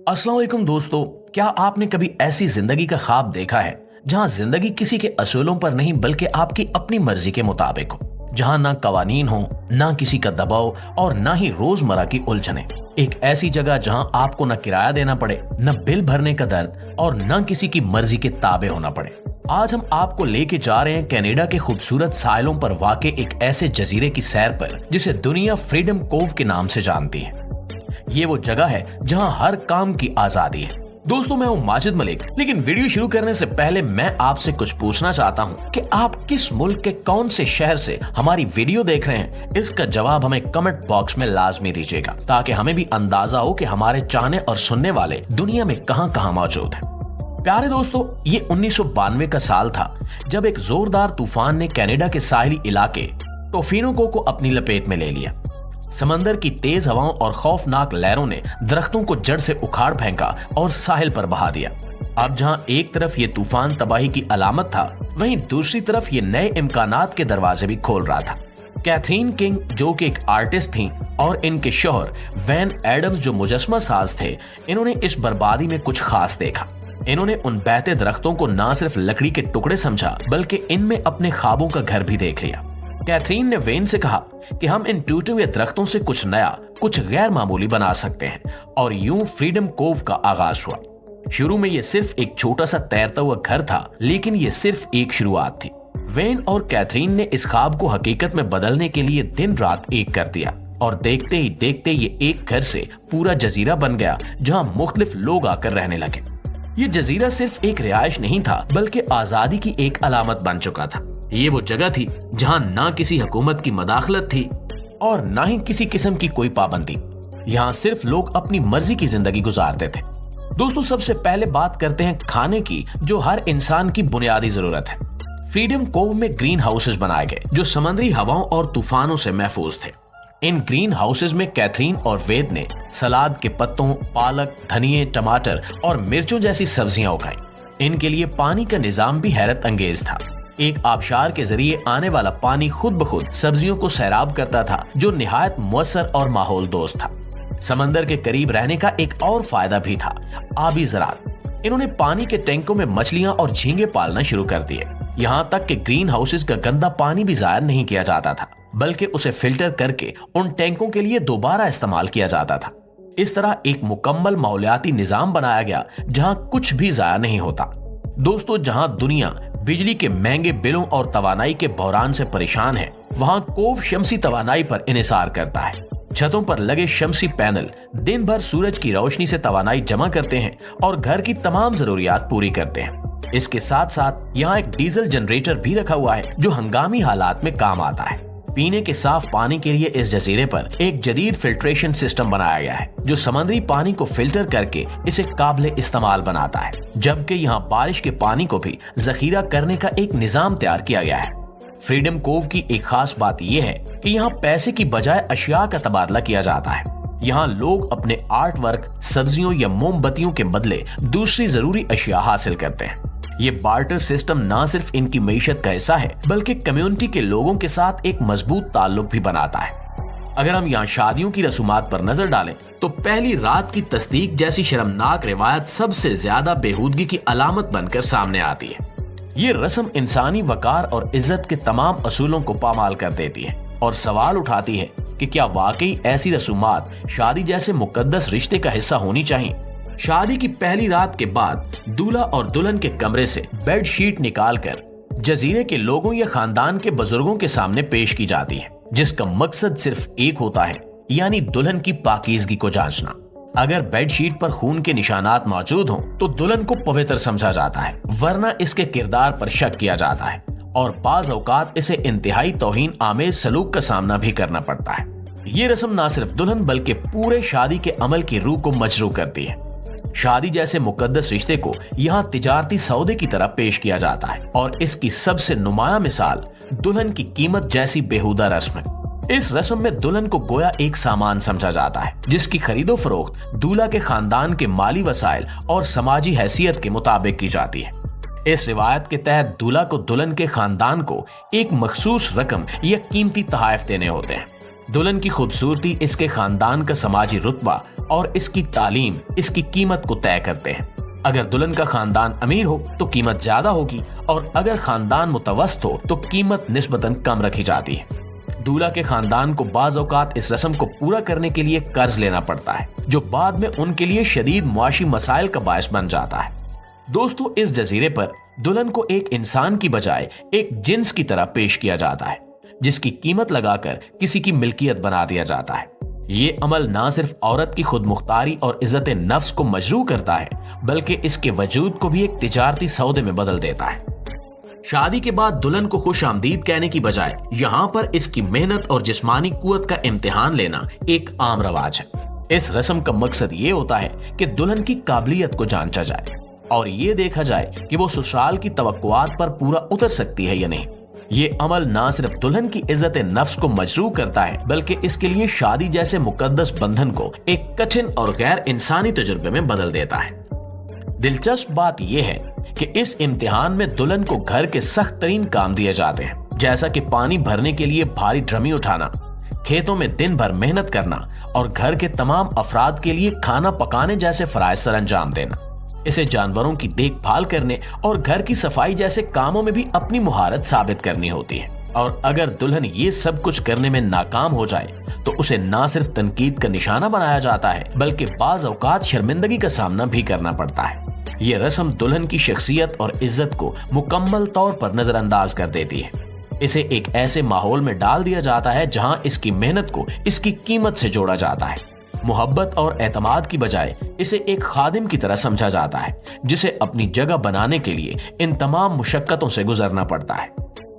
अस्सलाम वालेकुम दोस्तों, क्या आपने कभी ऐसी जिंदगी का ख्वाब देखा है जहां जिंदगी किसी के असूलों पर नहीं बल्कि आपकी अपनी मर्जी के मुताबिक हो, जहां ना कवानीन हो, ना किसी का दबाव और ना ही रोजमर्रा की उलझने। एक ऐसी जगह जहां आपको न किराया देना पड़े, न बिल भरने का दर्द और न किसी की मर्जी के ताबे होना पड़े। आज हम आपको लेके जा रहे हैं कनाडा के खूबसूरत साहिलों पर वाक़ एक ऐसे जजीरे की सैर पर जिसे दुनिया फ्रीडम कोव के नाम से जानती है। ये वो जगह है जहां हर काम की आजादी है। दोस्तों, मैं हूं माजिद मलिक, लेकिन वीडियो शुरू करने से पहले मैं आपसे कुछ पूछना चाहता हूं कि आप किस मुल्क के कौन से शहर से हमारी वीडियो देख रहे हैं। इसका जवाब हमें कमेंट बॉक्स में लाजमी दीजिएगा ताकि हमें भी अंदाजा हो कि हमारे चाहने और सुनने वाले दुनिया में कहां मौजूद हैं। प्यारे दोस्तों, ये 1992 का साल था जब एक जोरदार तूफान ने कनाडा के साहिली इलाके टोफिनोको को अपनी लपेट में ले लिया। समंदर की तेज हवाओं और खौफनाक लहरों ने दरख्तों को जड़ से उखाड़ फेंका और साहिल पर बहा दिया। अब जहां एक तरफ ये तूफान तबाही की अलामत था, वहीं दूसरी तरफ ये नए इम्कानात के दरवाजे भी खोल रहा था। कैथरीन किंग, जो कि एक आर्टिस्ट थीं, और इनके शौहर वैन एडम्स, जो मुजस्समा साज थे, इन्होंने इस बर्बादी में कुछ खास देखा। इन्होंने उन बहते दरख्तों को न सिर्फ लकड़ी के टुकड़े समझा बल्कि इनमें अपने ख्वाबों का घर भी देख लिया। कैथरीन ने वेन से कहा कि हम इन टूटे हुए दरख्तों से कुछ नया, कुछ गैर मामूली बना सकते हैं, और यूं फ्रीडम कोव का आगाज हुआ। शुरू में ये सिर्फ एक छोटा सा तैरता हुआ घर था, लेकिन ये सिर्फ एक शुरुआत थी। वेन और कैथरीन ने इस ख्वाब को हकीकत में बदलने के लिए दिन रात एक कर दिया, और देखते ही देखते ये एक घर से पूरा जजीरा बन गया जहां मुख्तलिफ लोग आकर रहने लगे। ये जजीरा सिर्फ एक रिहाइश नहीं था बल्कि आजादी की एक अलामत बन चुका था। ये वो जगह थी जहां ना किसी हुकूमत की मदाखलत थी और ना ही किसी किस्म की कोई पाबंदी। यहाँ सिर्फ लोग अपनी मर्जी की जिंदगी गुजारते थे। दोस्तों, सबसे पहले बात करते हैं खाने की, जो हर इंसान की बुनियादी जरूरत है। फ्रीडम कोव में ग्रीन हाउसेज बनाए गए जो समुद्री हवाओं और तूफानों से महफूज थे। इन ग्रीन हाउसेज में कैथरीन और वेद ने सलाद के पत्तों, पालक, धनिए, टमाटर और मिर्चों जैसी सब्जियां उगाई। इनके लिए पानी का निजाम भी हैरत अंगेज था। एक आबशार के जरिए आने वाला पानी खुद ब खुद सब्जियों को सैराब करता था, जो निहायत मुअस्सर और माहौल दोस्त था। समंदर के करीब रहने का एक और फायदा भी था, आबी ज़राअत। इन्होंने पानी के टैंकों में मछलियां और झींगे पालना शुरू कर दिए। यहाँ तक कि ग्रीन हाउसेज का गंदा पानी भी जाया नहीं किया जाता था, बल्कि उसे फिल्टर करके उन टैंकों के लिए दोबारा इस्तेमाल किया जाता था। इस तरह एक मुकम्मल माहौलियाती निजाम बनाया गया जहां कुछ भी जाया नहीं होता। दोस्तों, जहां दुनिया बिजली के महंगे बिलों और तवानाई के बहरान से परेशान है, वहां कोव शमसी तवानाई पर इन्हिसार करता है। छतों पर लगे शमसी पैनल दिन भर सूरज की रोशनी से तवानाई जमा करते हैं और घर की तमाम जरूरियात पूरी करते हैं। इसके साथ साथ यहाँ एक डीजल जनरेटर भी रखा हुआ है जो हंगामी हालात में काम आता है। पीने के साफ पानी के लिए इस जजीरे पर एक जदीद फिल्ट्रेशन सिस्टम बनाया गया है जो समुद्री पानी को फिल्टर करके इसे काबिल इस्तेमाल बनाता है, जबकि यहाँ बारिश के पानी को भी जखीरा करने का एक निजाम तैयार किया गया है। फ्रीडम कोव की एक खास बात यह है कि यहाँ पैसे की बजाय अशिया का तबादला किया जाता है। यहाँ लोग अपने आर्ट वर्क, सब्जियों या मोमबत्तियों के बदले दूसरी जरूरी अशिया हासिल करते हैं। ये बार्टर सिस्टम न सिर्फ इनकी मईशत का हिस्सा है बल्कि कम्युनिटी के लोगों के साथ एक मजबूत ताल्लुक भी बनाता है। अगर हम यहाँ शादियों की रसूमात पर नजर डालें तो पहली रात की तस्दीक जैसी शर्मनाक रिवायत सबसे ज्यादा बेहूदगी की अलामत बनकर सामने आती है। ये रस्म इंसानी वकार और इज्जत के तमाम असूलों को पामाल कर देती है और सवाल उठाती है कि क्या वाकई ऐसी रसूमात शादी जैसे मुकद्दस रिश्ते का हिस्सा होनी चाहिए। शादी की पहली रात के बाद दूल्हा और दुल्हन के कमरे से बेड शीट निकालकर जजीरे के लोगों या खानदान के बुजुर्गों के सामने पेश की जाती है, जिसका मकसद सिर्फ एक होता है, यानी दुल्हन की पाकीज़गी को जांचना। अगर बेड शीट पर खून के निशानात मौजूद हों तो दुल्हन को पवित्र समझा जाता है, वरना इसके किरदार पर शक किया जाता है और बाज़ औकात इसे इंतहाई तौहीन आमेज सलूक का सामना भी करना पड़ता है। ये रस्म न सिर्फ दुल्हन बल्कि पूरे शादी के अमल की रूह को मजरूह करती है। शादी जैसे मुकद्दस रिश्ते को यहाँ तिजारती सौदे की तरह पेश किया जाता है और इसकी सबसे नुमाया मिसाल दुल्हन की कीमत जैसी बेहुदा रस्म है। इस रस्म में दुल्हन को गोया एक सामान समझा जाता है जिसकी खरीदो फरोख्त दूल्हा के खानदान के माली वसाइल और समाजी हैसियत के मुताबिक की जाती है। इस रिवायत के तहत दूल्हा को दुल्हन के खानदान को एक मखसूस रकम या कीमती तोहफे देने होते हैं। दुल्हन की खूबसूरती, इसके खानदान का समाजी रुतबा और इसकी तालीम इसकी कीमत को तय करते हैं। अगर दुल्हन का खानदान अमीर हो तो कीमत ज्यादा होगी और अगर खानदान मुतवस्सित हो तो कीमत निस्बतन कम रखी जाती है। दूल्हा के खानदान को बाज़ औक़ात इस रस्म को पूरा करने के लिए कर्ज लेना पड़ता है, जो बाद में उनके लिए शदीद मुआशी मसाइल का बायस बन जाता है। दोस्तों, इस जजीरे पर दुल्हन को एक इंसान की बजाय एक जिन्स की तरह पेश किया जाता है, जिसकी कीमत लगाकर किसी की मिल्कियत बना दिया जाता है। ये अमल ना सिर्फ औरत की खुद मुख्तारी और इज्जत नफ्स को मजरू करता है, बल्कि इसके वजूद को भी एक तिजारती सौदे में बदल देता है। शादी के बाद दुल्हन को खुश आमदीद कहने की बजाय यहाँ पर इसकी मेहनत और जिस्मानी कुव्वत का इम्तिहान लेना एक आम रवाज है। इस रस्म का मकसद ये होता है कि दुल्हन की काबिलियत को जांचा जाए और ये देखा जाए कि वो ससुराल की तवक्कुआत पर पूरा उतर सकती है या नहीं। ये अमल ना सिर्फ दुल्हन की इज्जत नफ्स को मजरू करता है, बल्कि इसके लिए शादी जैसे मुकद्दस बंधन को एक कठिन और गैर इंसानी तजुर्बे में बदल देता है। दिलचस्प बात यह है कि इस इम्तिहान में दुल्हन को घर के सख्त तरीन काम दिए जाते हैं, जैसा कि पानी भरने के लिए भारी ड्रमी उठाना, खेतों में दिन भर मेहनत करना और घर के तमाम अफराद के लिए खाना पकाने जैसे फराइज सर अंजाम देना। इसे जानवरों की देखभाल करने और घर की सफाई जैसे कामों में भी अपनी मुहारत साबित करनी होती है। और अगर दुल्हन ये सब कुछ करने में नाकाम हो जाए तो उसे ना सिर्फ तनकीद का निशाना बनाया जाता है, बल्कि बाज़ औक़ात शर्मिंदगी का सामना भी करना पड़ता है। ये रस्म दुल्हन की शख्सियत और इज्जत को मुकम्मल तौर पर नजरअंदाज कर देती है। इसे एक ऐसे माहौल में डाल दिया जाता है जहां इसकी मेहनत को इसकी कीमत से जोड़ा जाता है। मोहब्बत और एतमाद की बजाय इसे एक खादिम की तरह समझा जाता है, जिसे अपनी जगह बनाने के लिए इन तमाम मुशक्कतों से गुजरना पड़ता है।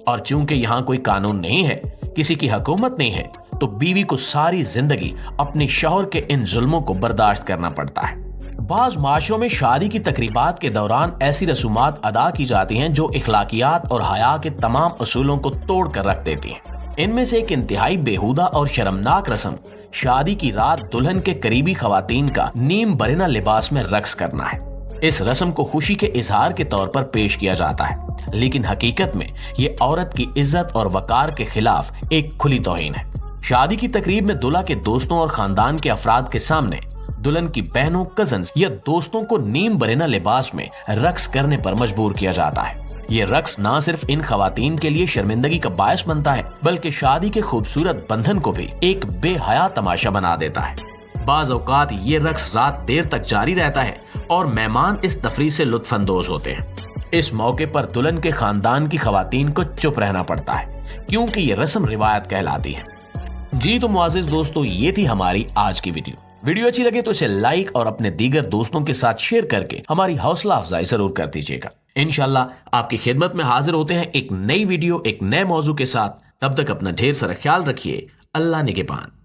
और चूंकि यहाँ कोई कानून नहीं है, किसी की हुकूमत नहीं है, तो बीवी को सारी जिंदगी अपने शौहर के इन जुल्मों को बर्दाश्त करना पड़ता है। बाज़ माशरों में शादी की तकरीबात के दौरान ऐसी रसूमात अदा की जाती हैं जो इखलाकियात और हया के तमाम असूलों को तोड़ कर रख देती हैं। इनमें से एक इंतहाई बेहुदा और शर्मनाक रस्म शादी की रात दुल्हन के करीबी खवातीन का नीम बरेना लिबास में रक्स करना है। इस रस्म को खुशी के इजहार के तौर पर पेश किया जाता है, लेकिन हकीकत में ये औरत की इज्जत और वकार के खिलाफ एक खुली तौहीन है। शादी की तकरीब में दूल्हा के दोस्तों और खानदान के अफराद के सामने दुल्हन की बहनों, कजन्स या दोस्तों को नीम बरेना लिबास में रक्स करने पर मजबूर किया जाता है। ये रक्स ना सिर्फ इन खवातीन के लिए शर्मिंदगी का बायस बनता है, बल्कि शादी के खूबसूरत बंधन को भी एक बेहया तमाशा बना देता है। बाज़ औक़ात ये रक्स रात देर तक जारी रहता है और मेहमान इस तफरीह से लुत्फानंदोज होते हैं। इस मौके पर दुल्हन के खानदान की खवातीन को चुप रहना पड़ता है, क्योंकि ये रस्म रिवायत कहलाती है। जी तो मुआज़िज़ दोस्तों, ये थी हमारी आज की वीडियो अच्छी लगे तो इसे लाइक और अपने दीगर दोस्तों के साथ शेयर करके हमारी हौसला अफजाई जरूर कर दीजिएगा। इंशाल्लाह आपकी खिदमत में हाजिर होते हैं एक नई वीडियो, एक नए मौजू के साथ। तब तक अपना ढेर सारा ख्याल रखिए। अल्लाह निगहबान।